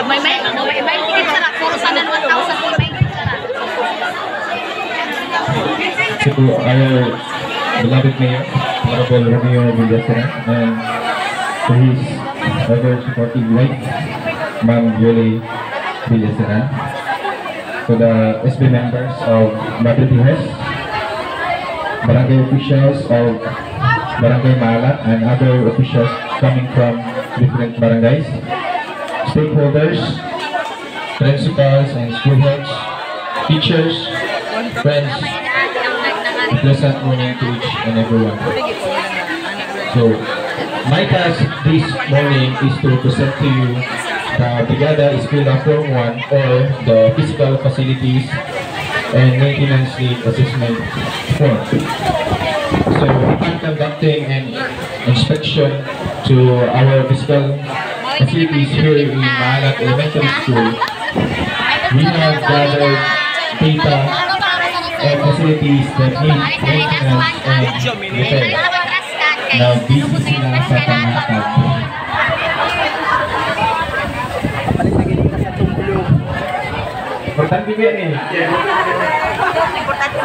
may tingin sa puro sana 1,000 may to our beloved mayor, Honorable Romeo Villaseran, and to his ever supportive wife, Ma'am Julie Villaseran, to the SB members of Madridihes, barangay officials of Barangay Malat, and other officials coming from different barangays, stakeholders, principals and school heads, teachers, friends. Pleasant morning to each and everyone. So, my task this morning is to present to you the Brigada Eskwela Form 1 or the Physical Facilities and Maintenance Need Assessment Form. So, upon conducting an inspection to our physical facilities here in Mahalat Elementary School, we have gathered data and facilities that need maintenance and repair. Now, busy sila sa pangatag. Importante ba yan eh?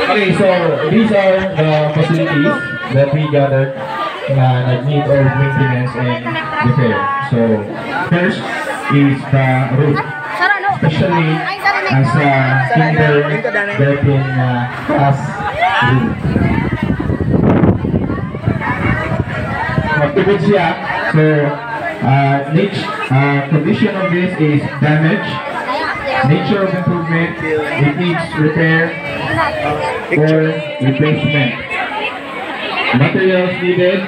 Okay, so these are the facilities that we gathered that need of maintenance and repair. So, first is the roof. Especially as a kindergarten classroom. Magtubod siya. So, condition of this is damage. Nature of improvement, it needs repair or replacement. Materials needed,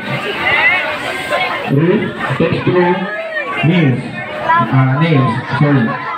roof, texture, nails, sorry.